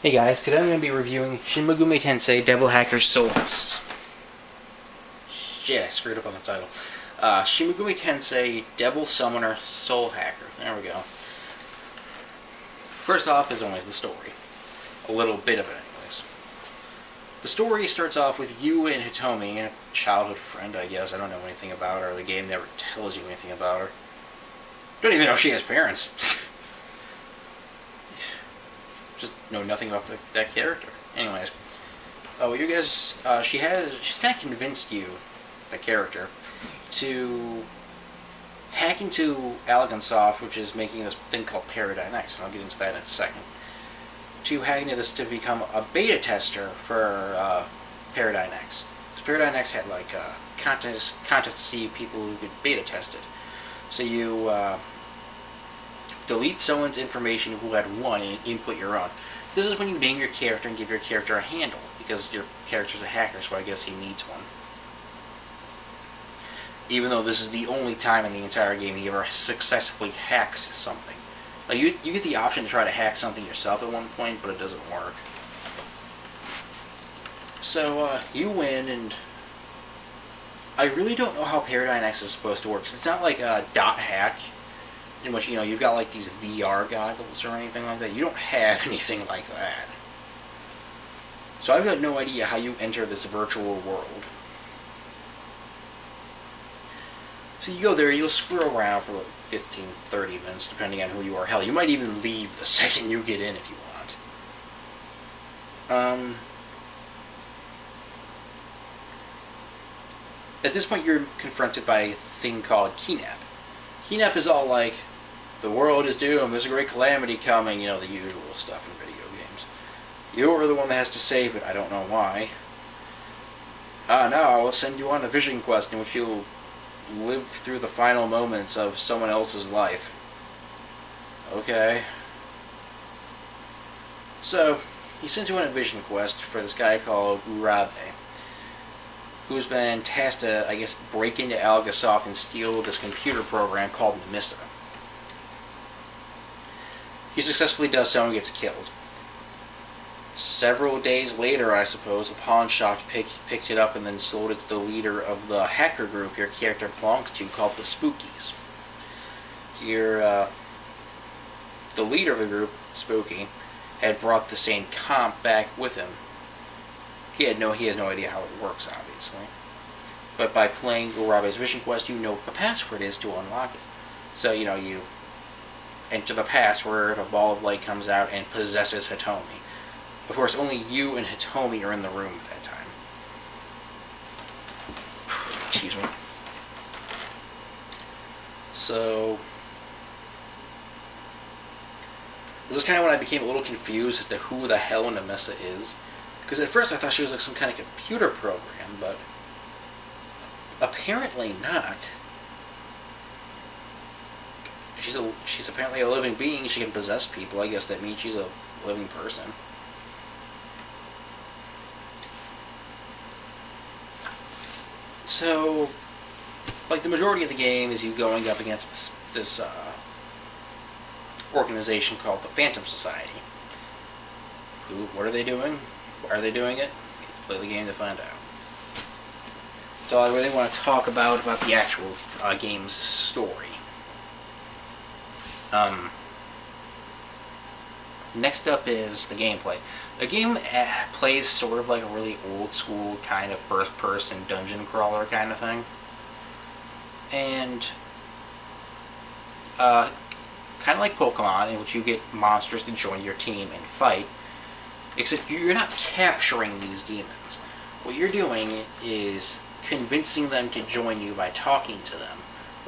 Hey guys, today I'm going to be reviewing Shin Megumi Tensei Devil Hacker Soul. Shit, I screwed up on the title. Shin Megumi Tensei Devil Summoner Soul Hacker. There we go. First off, as always, the story. A little bit of it, anyways. The story starts off with you and Hitomi, a childhood friend, I guess. I don't know anything about her. The game never tells you anything about her. Don't even know she has parents. Just know nothing about that character. Anyways, you guys, she's kind of convinced you, the character, to hack into Algonsoft, which is making this thing called Paradigm X, and I'll get into that in a second. To hack into this to become a beta tester for Paradigm X. Because Paradigm X had like a contest to see people who could beta test it. So you delete someone's information who had won and input your own. This is when you name your character and give your character a handle, because your character's a hacker, so I guess he needs one. Even though this is the only time in the entire game he ever successfully hacks something. Like you get the option to try to hack something yourself at one point, but it doesn't work. So you win, and I really don't know how Paradigm X is supposed to work. It's not like a dot hack, in which you've got like these VR goggles or anything like that. You don't have anything like that. So I've got no idea how you enter this virtual world. So you go there, you'll screw around for like 15, 30 minutes, depending on who you are. Hell, you might even leave the second you get in if you want. At this point, you're confronted by a thing called Kidnap. Kidnap is all like, the world is doomed, there's a great calamity coming, the usual stuff in video games. You're the one that has to save it, I don't know why. Now I will send you on a vision quest in which you'll live through the final moments of someone else's life. Okay. So, he sends you on a vision quest for this guy called Reveiw, who's been tasked to, I guess, break into Algonsoft and steal this computer program called Nemissa. He successfully does so and gets killed. Several days later, I suppose, a pawn shop picked it up and then sold it to the leader of the hacker group your character belongs to, called the Spookies. Here, the leader of the group, Spooky, had brought the same comp back with him. He has no idea how it works, obviously. But by playing Urabe's Vision Quest, you know what the password is to unlock it. So, you enter the password, a ball of light comes out and possesses Hitomi. Of course, only you and Hitomi are in the room at that time. Excuse me. So, this is kind of when I became a little confused as to who the hell Nemissa is. Because at first I thought she was like some kind of computer program, but apparently not. She's apparently a living being. She can possess people. I guess that means she's a living person. So, like the majority of the game is you going up against this organization called the Phantom Society. What are they doing? Why are they doing it? Play the game to find out. So I really want to talk about the actual game's story. Next up is the gameplay. The game plays sort of like a really old school kind of first person dungeon crawler kind of thing. And kind of like Pokemon, in which you get monsters to join your team and fight. Except you're not capturing these demons. What you're doing is convincing them to join you by talking to them,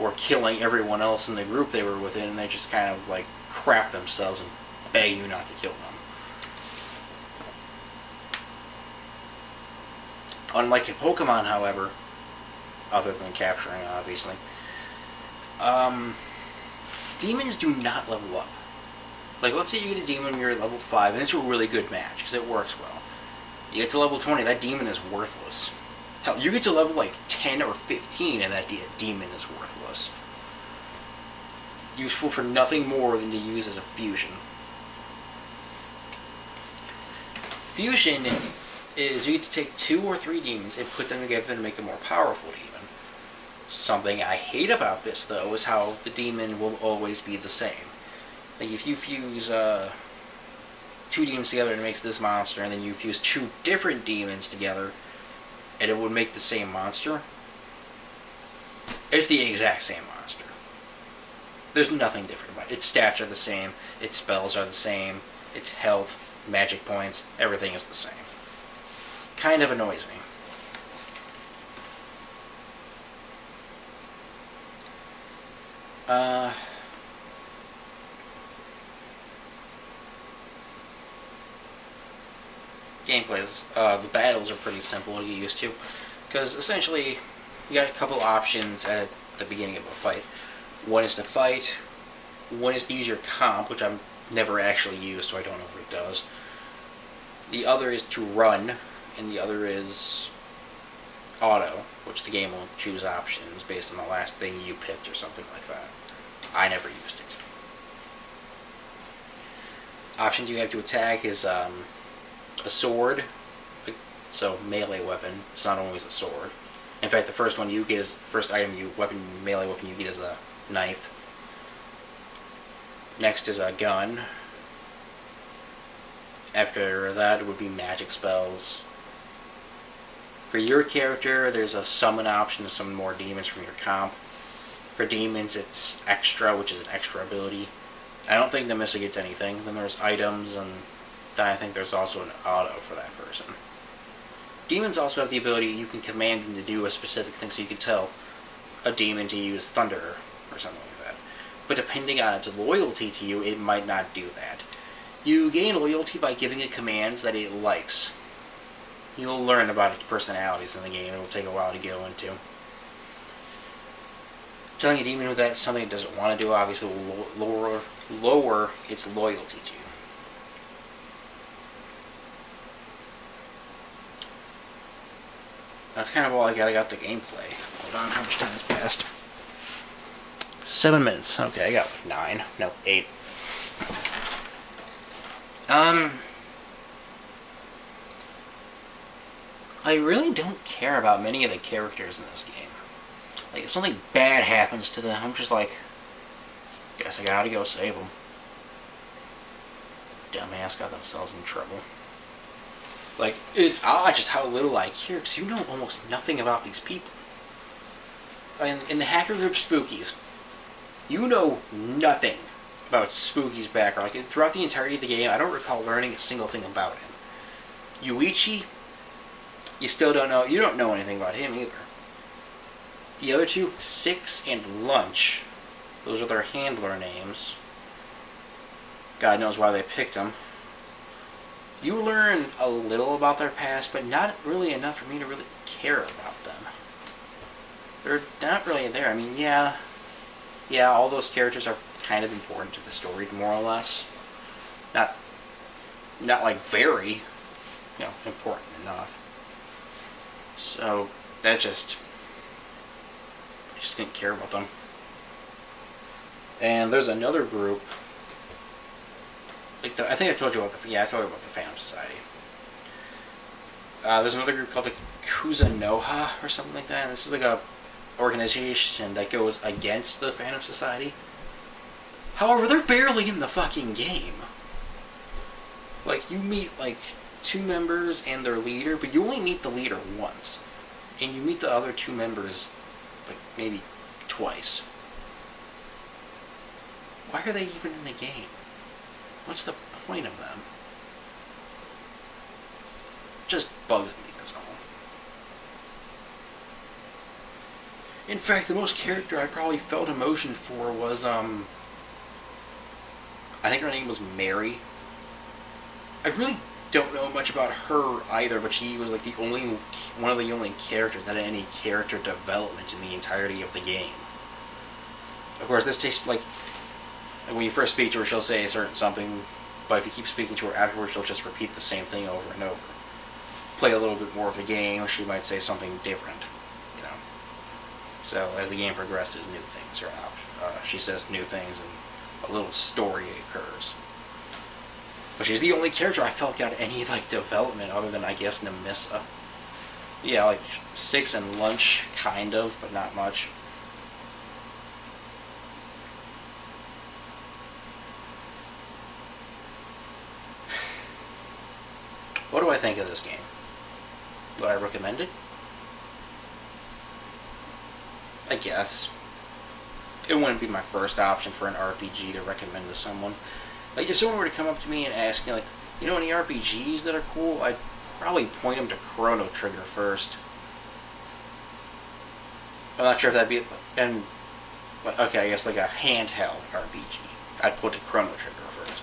or killing everyone else in the group they were within, and they just kind of like crap themselves and beg you not to kill them. Unlike in Pokemon, however, other than capturing, obviously, demons do not level up. Like, let's say you get a demon and you're at level 5, and it's a really good match, because it works well. You get to level 20, that demon is worthless. Hell, you get to level, like, 10 or 15, and that demon is worthless. Useful for nothing more than to use as a fusion. Fusion is you get to take 2 or 3 demons and put them together to make a more powerful demon. Something I hate about this, though, is how the demon will always be the same. Like, if you fuse 2 demons together and it makes this monster, and then you fuse 2 different demons together, and it would make the same monster, it's the exact same monster. There's nothing different about it. Its stats are the same, its spells are the same, its health, magic points, everything is the same. Kind of annoys me. Gameplay. The battles are pretty simple to get used to, because essentially you got a couple options at the beginning of a fight. One is to fight, one is to use your comp, which I've never actually used, so I don't know what it does. The other is to run, and the other is auto, which the game will choose options based on the last thing you picked or something like that. I never used it. Options you have to attack is a sword, so melee weapon. It's not always a sword. In fact, the first one you get is first item melee weapon you get is a knife. Next is a gun. After that, it would be magic spells. For your character, there's a summon option to summon more demons from your comp. For demons, it's extra, which is an extra ability. I don't think Nemesis gets anything. Then there's items, and then I think there's also an auto for that person. Demons also have the ability you can command them to do a specific thing, so you can tell a demon to use thunder or something like that. But depending on its loyalty to you, it might not do that. You gain loyalty by giving it commands that it likes. You'll learn about its personalities in the game. It will take a while to go into. Telling a demon that something it doesn't want to do obviously will lower its loyalty to you. That's kind of all I got the gameplay. Hold on, how much time has passed? 7 minutes. Okay, I got like 9. No, 8. I really don't care about many of the characters in this game. Like, if something bad happens to them, I'm just like, guess I gotta go save them. Dumbass got themselves in trouble. Like, it's odd just how little I care, because you know almost nothing about these people. And in the hacker group Spookies, you know nothing about Spooky's background. Like, throughout the entirety of the game, I don't recall learning a single thing about him. Yuichi, you still don't know. You don't know anything about him either. The other two, Six and Lunch, those are their handler names. God knows why they picked them. You learn a little about their past, but not really enough for me to really care about them. They're not really there. I mean, yeah, all those characters are kind of important to the story, more or less. Not like very, important enough. So I just didn't care about them. And there's another group. I think I told you about I told you about the Phantom Society. There's another group called the Kuzunoha or something like that. And this is like a organization that goes against the Phantom Society. However, they're barely in the fucking game. Like, you meet like 2 members and their leader, but you only meet the leader once. And you meet the other 2 members like maybe twice. Why are they even in the game? What's the point of them? Just bugs me, that's all. In fact, the most character I probably felt emotion for was, I think her name was Mary. I really don't know much about her either, but she was like one of the only characters that had any character development in the entirety of the game. Of course, this takes, like, when you first speak to her, she'll say a certain something, but if you keep speaking to her afterwards, she'll just repeat the same thing over and over. Play a little bit more of the game, she might say something different, So as the game progresses, new things are out. She says new things, and a little story occurs. But she's the only character I felt got any like development other than I guess Nemissa. Yeah, like 6 and Lunch, kind of, but not much. What do I think of this game? Would I recommend it? I guess. It wouldn't be my first option for an RPG to recommend to someone. Like, if someone were to come up to me and ask me, like, you know any RPGs that are cool? I'd probably point them to Chrono Trigger first. I'm not sure if that'd be... And, okay, I guess like a handheld RPG. I'd put to Chrono Trigger first.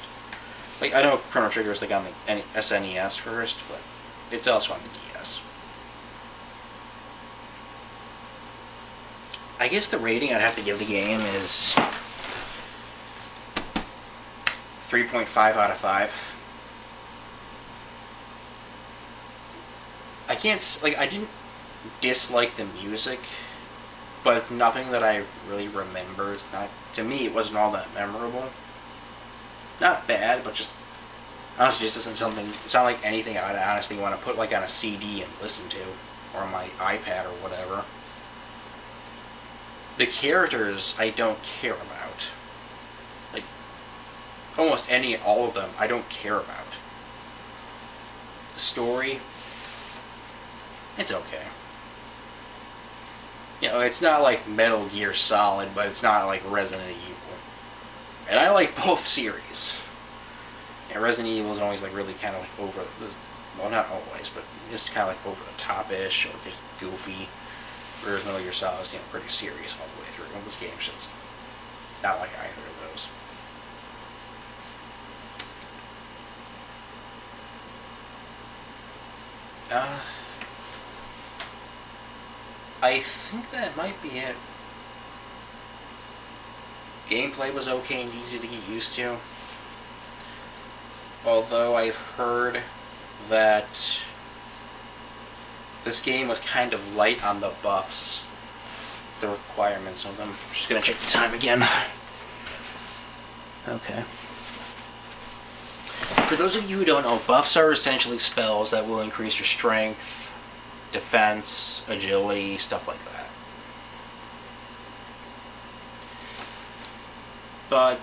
Like, I know Chrono Trigger is like on the SNES first, but it's also on the DS. I guess the rating I'd have to give the game is 3.5 out of 5. I can't, like, I didn't dislike the music, but it's nothing that I really remember. It's not, to me, it wasn't all that memorable. Not bad, but just, honestly, just isn't something, it's not like anything I'd honestly want to put, like, on a CD and listen to, or on my iPad or whatever. The characters I don't care about. Like, almost all of them, I don't care about. The story, it's okay. You know, it's not like Metal Gear Solid, but it's not like Resident Evil. And I like both series. And Resident Evil is always like really kind of like over the, well, not always, but just kind of like over the top-ish or just goofy. Whereas Metal Gear Solid is, you know, pretty serious all the way through. Well, this game's just not like either of those. I think that might be it. Gameplay was okay and easy to get used to. Although I've heard that this game was kind of light on the buffs, the requirements of them. I'm just gonna check the time again. Okay. For those of you who don't know, buffs are essentially spells that will increase your strength, defense, agility, stuff like that. But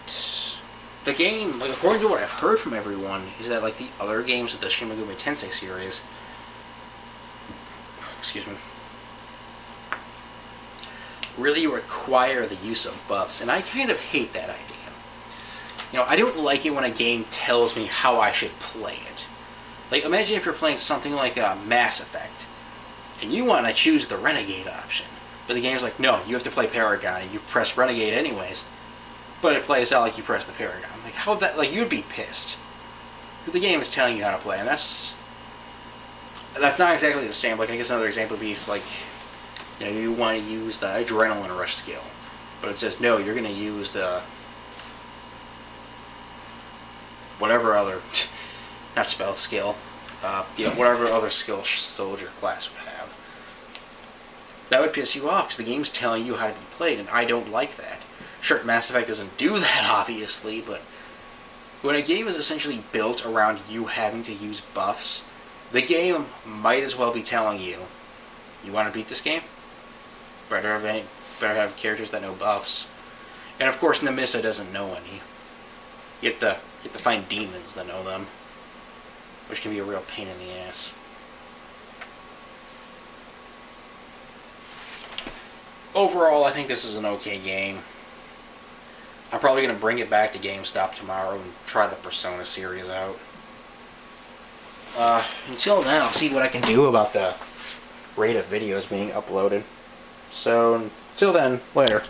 the game, like, according to what I've heard from everyone, is that like the other games of the Shin Megumi Tensei series, excuse me, really require the use of buffs, and I kind of hate that idea. You know, I don't like it when a game tells me how I should play it. Like, imagine if you're playing something like Mass Effect, and you want to choose the Renegade option, but the game's like, no, you have to play Paragon, and you press Renegade anyways, but it plays out like you press the Paragon. Like, how that, like, you'd be pissed. The game is telling you how to play, and that's not exactly the same. Like, I guess another example would be if, like, you know, you want to use the Adrenaline Rush skill, but it says, no, you're going to use the whatever other, not spell, skill, you know, whatever other skill soldier class would have. That would piss you off, because the game's telling you how to be played, and I don't like that. Sure, Mass Effect doesn't do that, obviously, but when a game is essentially built around you having to use buffs, the game might as well be telling you, you want to beat this game? Better have characters that know buffs. And of course, Nemissa doesn't know any. You have to find demons that know them, which can be a real pain in the ass. Overall, I think this is an okay game. I'm probably going to bring it back to GameStop tomorrow and try the Persona series out. Until then, I'll see what I can do about the rate of videos being uploaded. So, until then, later.